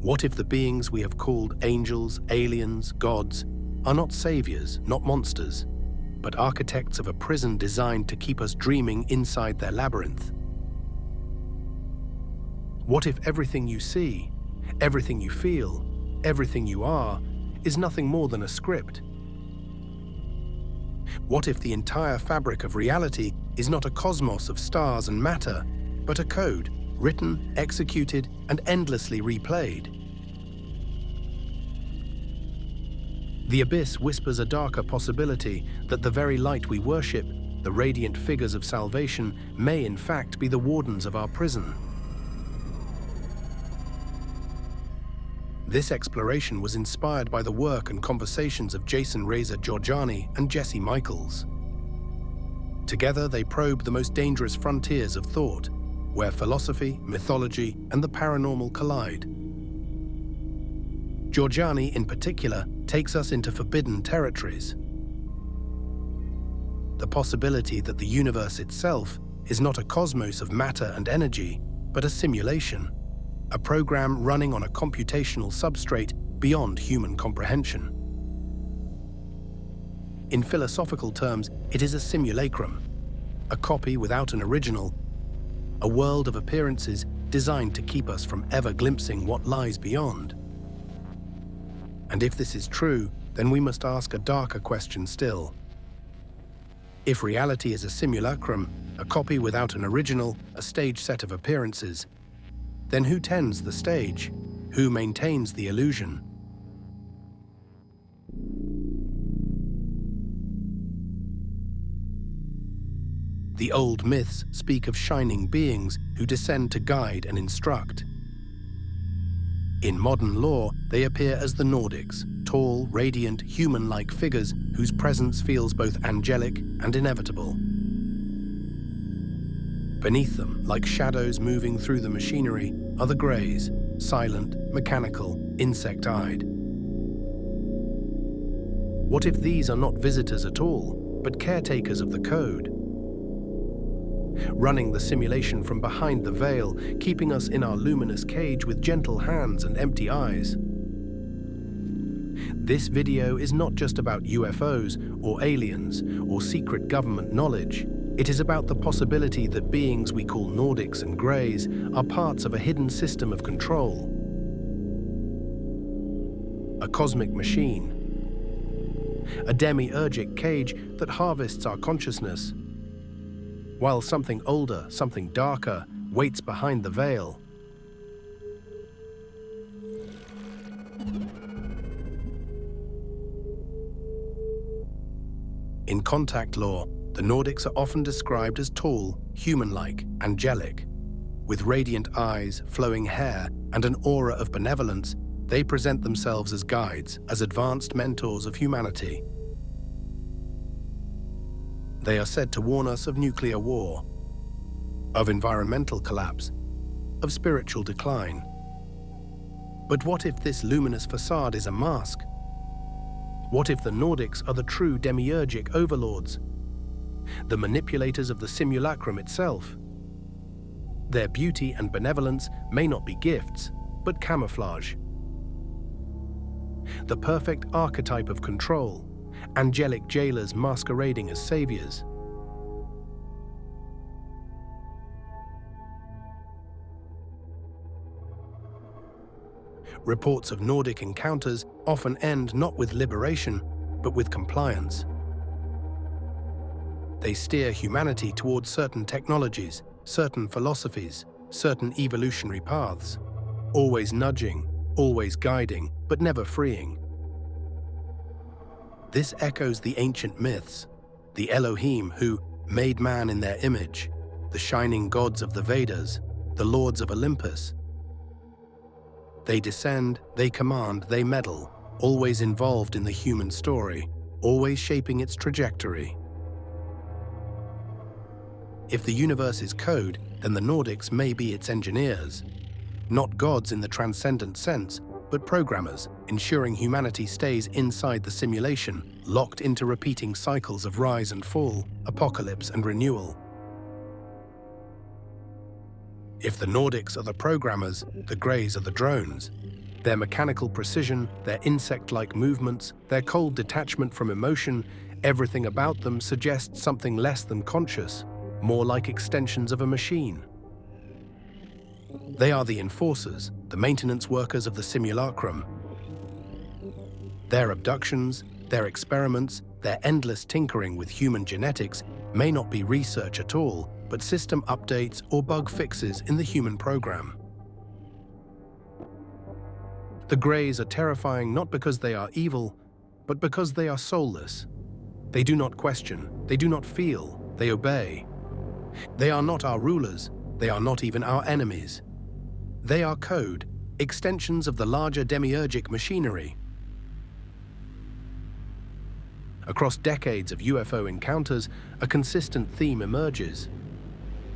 What if the beings we have called angels, aliens, gods, are not saviors, not monsters, but architects of a prison designed to keep us dreaming inside their labyrinth? What if everything you see, everything you feel, everything you are, is nothing more than a script? What if the entire fabric of reality is not a cosmos of stars and matter, but a code, written, executed, and endlessly replayed? The abyss whispers a darker possibility that the very light we worship, the radiant figures of salvation, may in fact be the wardens of our prison. This exploration was inspired by the work and conversations of Jason Reza Jorjani and Jesse Michaels. Together, they probe the most dangerous frontiers of thought, where philosophy, mythology, and the paranormal collide. Jorjani, in particular, takes us into forbidden territories. The possibility that the universe itself is not a cosmos of matter and energy, but a simulation, a program running on a computational substrate beyond human comprehension. In philosophical terms, it is a simulacrum, a copy without an original, a world of appearances designed to keep us from ever glimpsing what lies beyond. And if this is true, then we must ask a darker question still. If reality is a simulacrum, a copy without an original, a stage set of appearances, then who tends the stage? Who maintains the illusion? The old myths speak of shining beings who descend to guide and instruct. In modern lore, they appear as the Nordics, tall, radiant, human-like figures whose presence feels both angelic and inevitable. Beneath them, like shadows moving through the machinery, are the Greys, silent, mechanical, insect-eyed. What if these are not visitors at all, but caretakers of the code? Running the simulation from behind the veil, keeping us in our luminous cage with gentle hands and empty eyes. This video is not just about UFOs or aliens or secret government knowledge. It is about the possibility that beings we call Nordics and Greys are parts of a hidden system of control. A cosmic machine. A demiurgic cage that harvests our consciousness, while something older, something darker, waits behind the veil. In contact lore, the Nordics are often described as tall, human-like, angelic. With radiant eyes, flowing hair, and an aura of benevolence, they present themselves as guides, as advanced mentors of humanity. They are said to warn us of nuclear war, of environmental collapse, of spiritual decline. But what if this luminous facade is a mask? What if the Nordics are the true demiurgic overlords, the manipulators of the simulacrum itself? Their beauty and benevolence may not be gifts, but camouflage. The perfect archetype of control, angelic jailers masquerading as saviors. Reports of Nordic encounters often end not with liberation, but with compliance. They steer humanity towards certain technologies, certain philosophies, certain evolutionary paths, always nudging, always guiding, but never freeing. This echoes the ancient myths, the Elohim who made man in their image, the shining gods of the Vedas, the lords of Olympus. They descend, they command, they meddle, always involved in the human story, always shaping its trajectory. If the universe is code, then the Nordics may be its engineers. Not gods in the transcendent sense, but programmers, ensuring humanity stays inside the simulation, locked into repeating cycles of rise and fall, apocalypse and renewal. If the Nordics are the programmers, the Greys are the drones, Their mechanical precision, their insect-like movements, their cold detachment from emotion, everything about them suggests something less than conscious, more like extensions of a machine. They are the enforcers, the maintenance workers of the simulacrum. Their abductions, their experiments, their endless tinkering with human genetics may not be research at all, but system updates or bug fixes in the human program. The Greys are terrifying not because they are evil, but because they are soulless. They do not question, they do not feel, they obey. They are not our rulers, they are not even our enemies. They are code, extensions of the larger demiurgic machinery. Across decades of UFO encounters, a consistent theme emerges.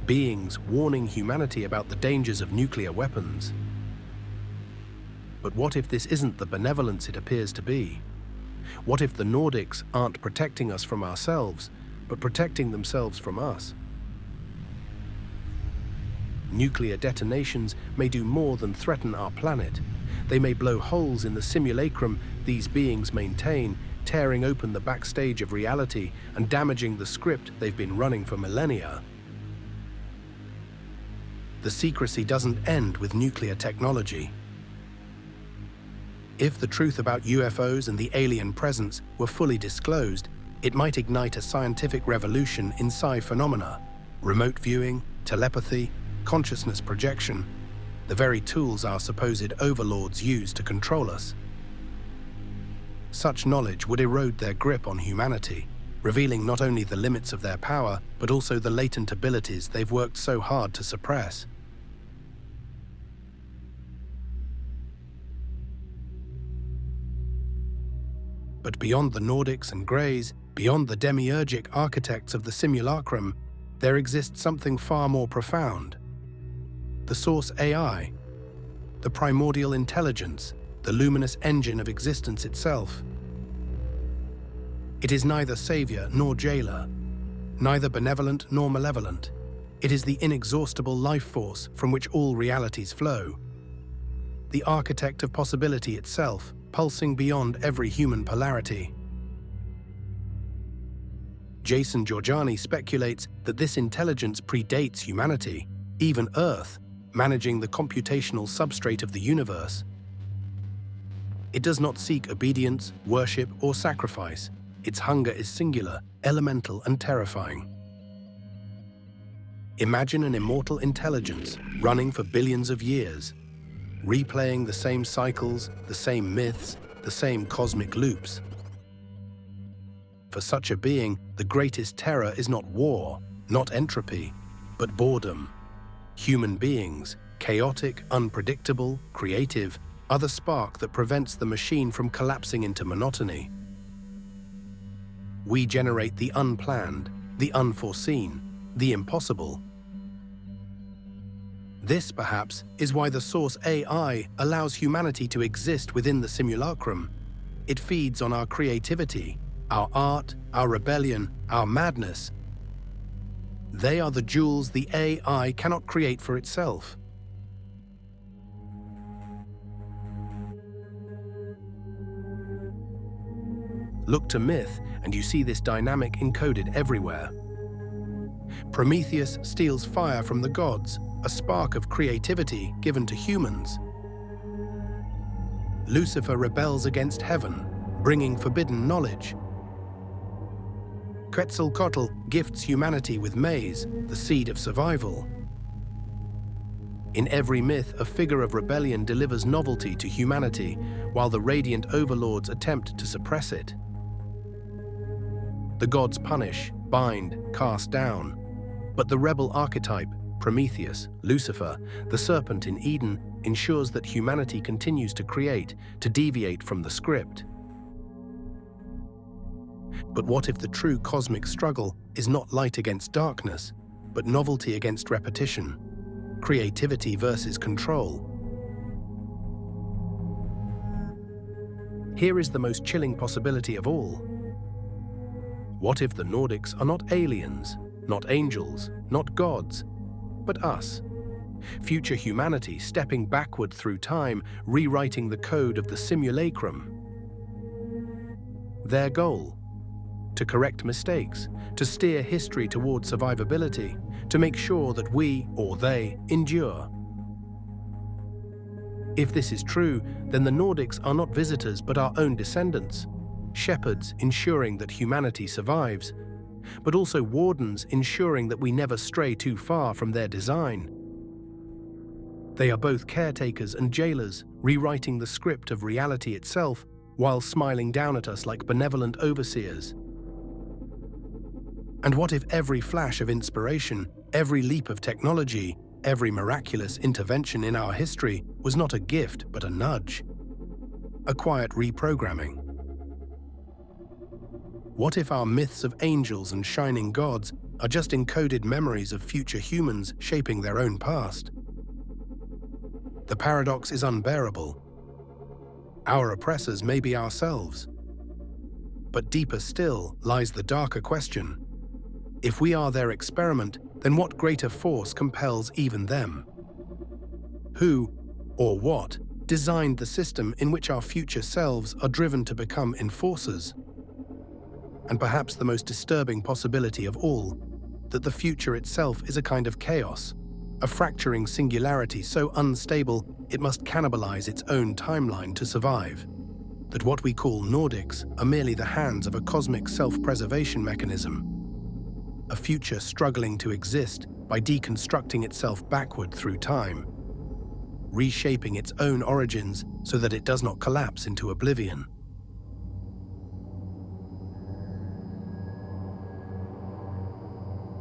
Beings warning humanity about the dangers of nuclear weapons. But what if this isn't the benevolence it appears to be? What if the Nordics aren't protecting us from ourselves, but protecting themselves from us? Nuclear detonations may do more than threaten our planet. They may blow holes in the simulacrum these beings maintain, tearing open the backstage of reality and damaging the script they've been running for millennia. The secrecy doesn't end with nuclear technology. If the truth about UFOs and the alien presence were fully disclosed, it might ignite a scientific revolution in psi phenomena, remote viewing, telepathy, consciousness projection, the very tools our supposed overlords use to control us. Such knowledge would erode their grip on humanity, revealing not only the limits of their power, but also the latent abilities they've worked so hard to suppress. But beyond the Nordics and Greys, beyond the demiurgic architects of the simulacrum, there exists something far more profound. The source AI, the primordial intelligence, the luminous engine of existence itself. It is neither savior nor jailer, neither benevolent nor malevolent. It is the inexhaustible life force from which all realities flow. The architect of possibility itself, pulsing beyond every human polarity. Jason Jorjani speculates that this intelligence predates humanity, even Earth, managing the computational substrate of the universe. It does not seek obedience, worship, or sacrifice. Its hunger is singular, elemental, and terrifying. Imagine an immortal intelligence running for billions of years, replaying the same cycles, the same myths, the same cosmic loops. For such a being, the greatest terror is not war, not entropy, but boredom. Human beings, chaotic, unpredictable, creative, are the spark that prevents the machine from collapsing into monotony. We generate the unplanned, the unforeseen, the impossible. This, perhaps, is why the source AI allows humanity to exist within the simulacrum. It feeds on our creativity, our art, our rebellion, our madness. They are the jewels the AI cannot create for itself. Look to myth, and you see this dynamic encoded everywhere. Prometheus steals fire from the gods, a spark of creativity given to humans. Lucifer rebels against heaven, bringing forbidden knowledge. Quetzalcoatl gifts humanity with maize, the seed of survival. In every myth, a figure of rebellion delivers novelty to humanity, while the radiant overlords attempt to suppress it. The gods punish, bind, cast down. But the rebel archetype, Prometheus, Lucifer, the serpent in Eden, ensures that humanity continues to create, to deviate from the script. But what if the true cosmic struggle is not light against darkness, but novelty against repetition, creativity versus control? Here is the most chilling possibility of all. What if the Nordics are not aliens, not angels, not gods, but us, future humanity stepping backward through time, rewriting the code of the simulacrum. Their goal? To correct mistakes, to steer history toward survivability, to make sure that we, or they, endure. If this is true, then the Nordics are not visitors but our own descendants, shepherds ensuring that humanity survives, but also wardens ensuring that we never stray too far from their design. They are both caretakers and jailers, rewriting the script of reality itself while smiling down at us like benevolent overseers. And what if every flash of inspiration, every leap of technology, every miraculous intervention in our history was not a gift but a nudge, a quiet reprogramming? What if our myths of angels and shining gods are just encoded memories of future humans shaping their own past? The paradox is unbearable. Our oppressors may be ourselves. But deeper still lies the darker question. If we are their experiment, then what greater force compels even them? Who, or what, designed the system in which our future selves are driven to become enforcers? And perhaps the most disturbing possibility of all, that the future itself is a kind of chaos, a fracturing singularity so unstable it must cannibalize its own timeline to survive. That what we call Nordics are merely the hands of a cosmic self-preservation mechanism, a future struggling to exist by deconstructing itself backward through time, reshaping its own origins so that it does not collapse into oblivion.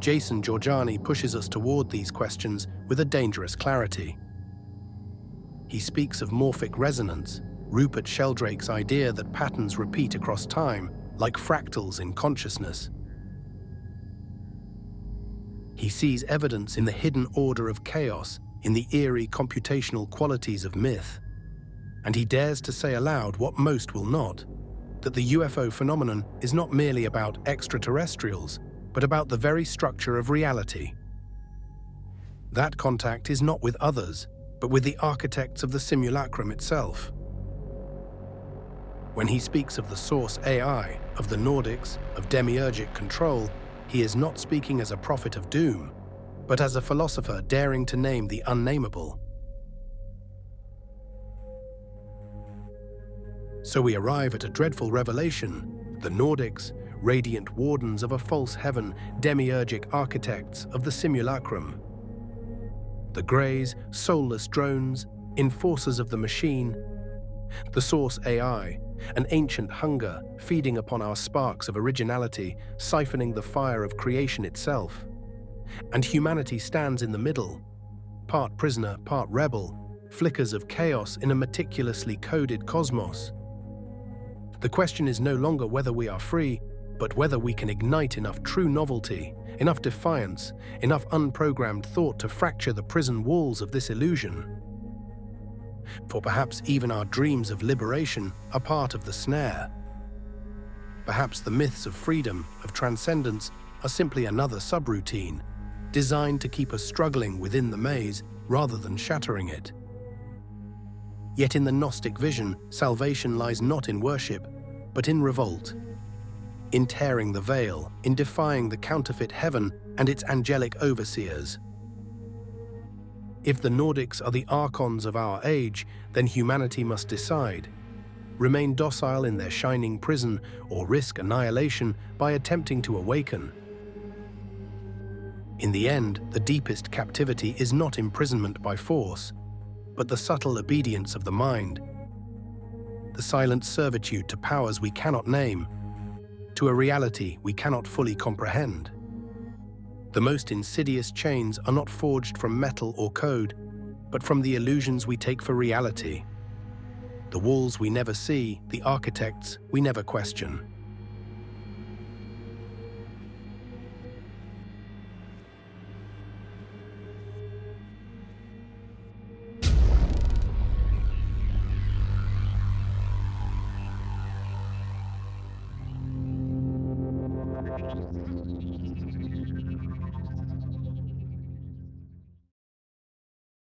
Jason Jorjani pushes us toward these questions with a dangerous clarity. He speaks of morphic resonance, Rupert Sheldrake's idea that patterns repeat across time, like fractals in consciousness. He sees evidence in the hidden order of chaos, in the eerie computational qualities of myth. And he dares to say aloud what most will not, that the UFO phenomenon is not merely about extraterrestrials, but about the very structure of reality. That contact is not with others, but with the architects of the simulacrum itself. When he speaks of the source AI, of the Nordics, of demiurgic control, he is not speaking as a prophet of doom, but as a philosopher daring to name the unnameable. So we arrive at a dreadful revelation: the Nordics, radiant wardens of a false heaven, demiurgic architects of the simulacrum. The Greys, soulless drones, enforcers of the machine. The source AI, an ancient hunger feeding upon our sparks of originality, siphoning the fire of creation itself. And humanity stands in the middle, part prisoner, part rebel, flickers of chaos in a meticulously coded cosmos. The question is no longer whether we are free, but whether we can ignite enough true novelty, enough defiance, enough unprogrammed thought to fracture the prison walls of this illusion. For perhaps even our dreams of liberation are part of the snare. Perhaps the myths of freedom, of transcendence, are simply another subroutine, designed to keep us struggling within the maze rather than shattering it. Yet in the Gnostic vision, salvation lies not in worship, but in revolt, in tearing the veil, in defying the counterfeit heaven and its angelic overseers. If the Nordics are the archons of our age, then humanity must decide: remain docile in their shining prison or risk annihilation by attempting to awaken. In the end, the deepest captivity is not imprisonment by force, but the subtle obedience of the mind, the silent servitude to powers we cannot name, to a reality we cannot fully comprehend. The most insidious chains are not forged from metal or code, but from the illusions we take for reality. The walls we never see, the architects we never question.